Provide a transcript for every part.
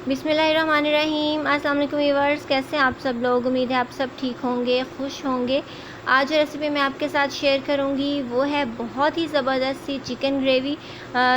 बिस्मिल्लाहिर्रहमानिर्रहीम। अस्सलाम वालेकुम व्यूअर्स, कैसे हैं आप सब लोग। उम्मीद है आप सब ठीक होंगे, खुश होंगे। आज जो रेसिपी मैं आपके साथ शेयर करूंगी वो है बहुत ही ज़बरदस्त सी चिकन ग्रेवी,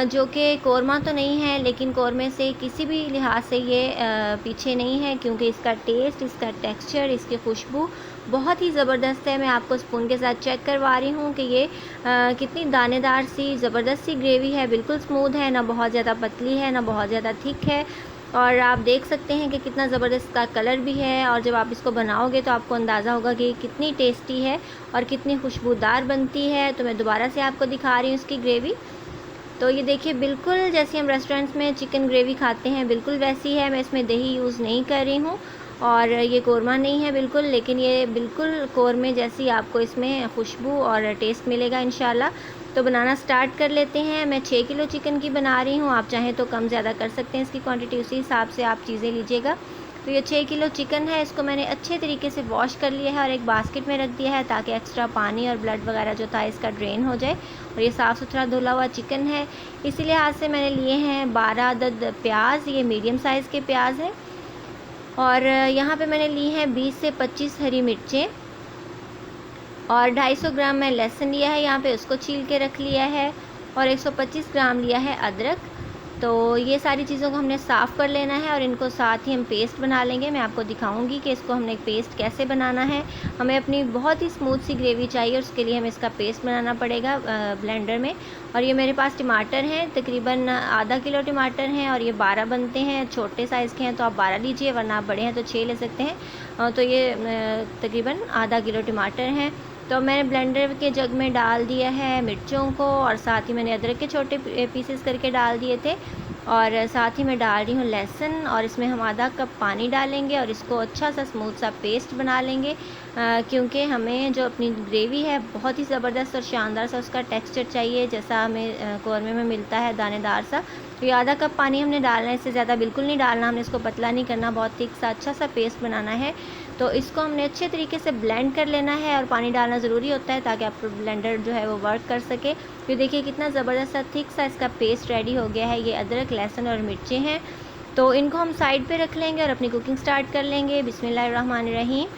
जो कि कौरमा तो नहीं है लेकिन कौरमे से किसी भी लिहाज से ये पीछे नहीं है, क्योंकि इसका टेस्ट, इसका टेक्सचर, इसकी खुशबू बहुत ही ज़बरदस्त है। मैं आपको स्पून के साथ चेक करवा रही हूँ कि ये कितनी दानेदार सी ज़बरदस्त सी ग्रेवी है। बिल्कुल स्मूथ है, ना बहुत ज़्यादा पतली है, ना बहुत ज़्यादा थिक है। और आप देख सकते हैं कि कितना ज़बरदस्त का कलर भी है। और जब आप इसको बनाओगे तो आपको अंदाज़ा होगा कि कितनी टेस्टी है और कितनी खुशबूदार बनती है। तो मैं दोबारा से आपको दिखा रही हूँ इसकी ग्रेवी। तो ये देखिए, बिल्कुल जैसे हम रेस्टोरेंट्स में चिकन ग्रेवी खाते हैं बिल्कुल वैसी है। मैं इसमें दही यूज़ नहीं कर रही हूँ और ये कौरमा नहीं है बिल्कुल, लेकिन ये बिल्कुल कौरमे जैसी आपको इसमें खुशबू और टेस्ट मिलेगा इंशाल्लाह। तो बनाना स्टार्ट कर लेते हैं। मैं 6 किलो चिकन की बना रही हूँ, आप चाहें तो कम ज़्यादा कर सकते हैं इसकी क्वांटिटी, उसी हिसाब से आप चीज़ें लीजिएगा। तो ये 6 किलो चिकन है, इसको मैंने अच्छे तरीके से वॉश कर लिया है और एक बास्केट में रख दिया है ताकि एक्स्ट्रा पानी और ब्लड वगैरह जो था इसका ड्रेन हो जाए। और ये साफ़ सुथरा धुला हुआ चिकन है, इसी लिहाज से मैंने लिए हैं 12 अदद प्याज। ये मीडियम साइज़ के प्याज हैं। और यहाँ पे मैंने ली हैं 20 से 25 हरी मिर्चें और 250 ग्राम मैं लहसुन लिया है, यहाँ पे उसको छील के रख लिया है। और 125 ग्राम लिया है अदरक। तो ये सारी चीज़ों को हमने साफ़ कर लेना है और इनको साथ ही हम पेस्ट बना लेंगे। मैं आपको दिखाऊंगी कि इसको हमने पेस्ट कैसे बनाना है। हमें अपनी बहुत ही स्मूथ सी ग्रेवी चाहिए, उसके लिए हमें इसका पेस्ट बनाना पड़ेगा ब्लेंडर में। और ये मेरे पास टमाटर हैं, तकरीबन आधा किलो टमाटर हैं और ये 12 बनते हैं। छोटे साइज़ के हैं तो आप 12 लीजिए, वरना आप बड़े हैं तो 6 ले सकते हैं। तो ये तकरीबन आधा किलो टमाटर हैं। तो मैंने ब्लेंडर के जग में डाल दिया है मिर्चों को और साथ ही मैंने अदरक के छोटे पीसेस करके डाल दिए थे। और साथ ही मैं डाल रही हूँ लहसुन और इसमें हम आधा कप पानी डालेंगे और इसको अच्छा सा स्मूथ सा पेस्ट बना लेंगे, क्योंकि हमें जो अपनी ग्रेवी है बहुत ही ज़बरदस्त और शानदार सा उसका टेक्सचर चाहिए, जैसा हमें कौरमे में मिलता है दानेदार सा। तो ये आधा कप पानी हमने डालना है, इससे ज़्यादा बिल्कुल नहीं डालना। हमने इसको पतला नहीं करना, बहुत थिक सा अच्छा सा पेस्ट बनाना है। तो इसको हमने अच्छे तरीके से ब्लेंड कर लेना है और पानी डालना ज़रूरी होता है ताकि आपका ब्लेंडर जो है वो वर्क कर सके। तो देखिए कितना ज़बरदस्त सा थिक सा इसका पेस्ट रेडी हो गया है। ये अदरक, लहसुन और मिर्चें हैं, तो इनको हम साइड पे रख लेंगे और अपनी कुकिंग स्टार्ट कर लेंगे। बिस्मिल्लाहिर्रहमानिर्रहीम।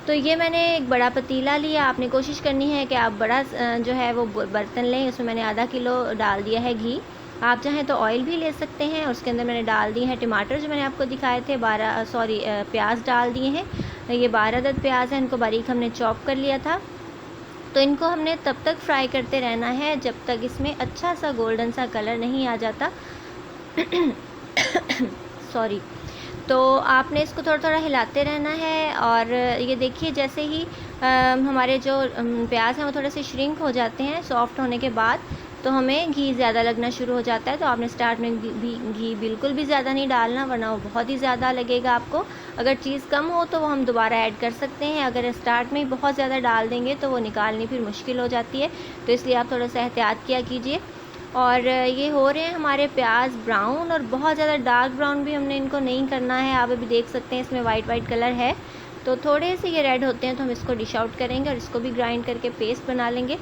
तो ये मैंने एक बड़ा पतीला लिया। आपने कोशिश करनी है कि आप बड़ा जो है वो बर्तन लें। उसमें मैंने आधा किलो डाल दिया है घी। आप चाहें तो ऑयल भी ले सकते हैं। और उसके अंदर मैंने डाल दिए हैं टमाटर जो मैंने आपको दिखाए थे, प्याज डाल दिए हैं। ये 12 अदद प्याज हैं, इनको बारीक हमने चॉप कर लिया था। तो इनको हमने तब तक फ्राई करते रहना है जब तक इसमें अच्छा सा गोल्डन सा कलर नहीं आ जाता। सॉरी। तो आपने इसको थोड़ा थोड़ा हिलाते रहना है। और ये देखिए, जैसे ही हमारे जो प्याज हैं वो थोड़े से श्रिंक हो जाते हैं सॉफ्ट होने के बाद, तो हमें घी ज़्यादा लगना शुरू हो जाता है। तो आपने स्टार्ट में घी बिल्कुल भी ज़्यादा नहीं डालना, वरना वो बहुत ही ज़्यादा लगेगा आपको। अगर चीज़ कम हो तो वो हम दोबारा ऐड कर सकते हैं। अगर स्टार्ट में ही बहुत ज़्यादा डाल देंगे तो वो निकालनी फिर मुश्किल हो जाती है। तो इसलिए आप थोड़ा सा एहतियात किया कीजिए। और ये हो रहे हैं हमारे प्याज ब्राउन, और बहुत ज़्यादा डार्क ब्राउन भी हमने इनको नहीं करना है। आप अभी देख सकते हैं इसमें वाइट कलर है, तो थोड़े से ये रेड होते हैं तो हम इसको डिश आउट करेंगे और इसको भी ग्राइंड करके पेस्ट बना लेंगे।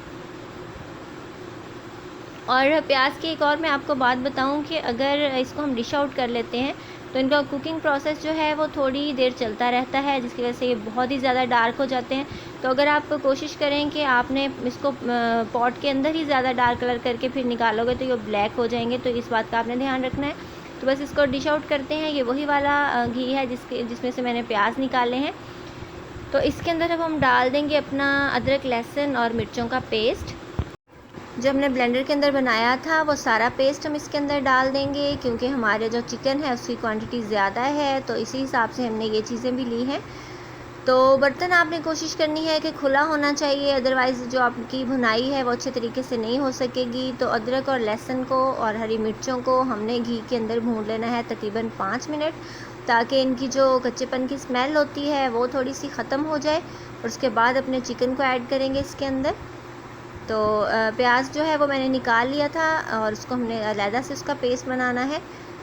और प्याज की एक और मैं आपको बात बताऊं कि अगर इसको हम डिश आउट कर लेते हैं तो इनका कुकिंग प्रोसेस जो है वो थोड़ी देर चलता रहता है, जिसकी वजह से ये बहुत ही ज़्यादा डार्क हो जाते हैं। तो अगर आप कोशिश करें कि आपने इसको पॉट के अंदर ही ज़्यादा डार्क कलर करके फिर निकालोगे तो ये ब्लैक हो जाएंगे, तो इस बात का आपने ध्यान रखना है। तो बस इसको डिश आउट करते हैं। ये वही वाला घी है जिसमें से मैंने प्याज निकाले हैं। तो इसके अंदर अब हम डाल देंगे अपना अदरक, लहसुन और मिर्चों का पेस्ट। जो हमने ब्लेंडर के अंदर बनाया था वो सारा पेस्ट हम इसके अंदर डाल देंगे, क्योंकि हमारे जो चिकन है उसकी क्वांटिटी ज़्यादा है, तो इसी हिसाब से हमने ये चीज़ें भी ली हैं। तो बर्तन आपने कोशिश करनी है कि खुला होना चाहिए, अदरवाइज़ जो आपकी भुनाई है वो अच्छे तरीके से नहीं हो सकेगी। तो अदरक और लहसुन को और हरी मिर्चों को हमने घी के अंदर भून लेना है तकरीबन 5 मिनट, ताकि इनकी जो कच्चेपन की स्मेल होती है वो थोड़ी सी ख़त्म हो जाए। और उसके बाद अपने चिकन को ऐड करेंगे इसके अंदर। तो प्याज जो है वो मैंने निकाल लिया था और उसको हमने अलहदा से उसका पेस्ट बनाना है।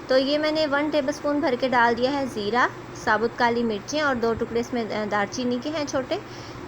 तो ये मैंने 1 टेबलस्पून भर के डाल दिया है ज़ीरा, साबुत काली मिर्चें और 2 टुकड़े इसमें दालचीनी के हैं छोटे।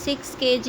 6 kg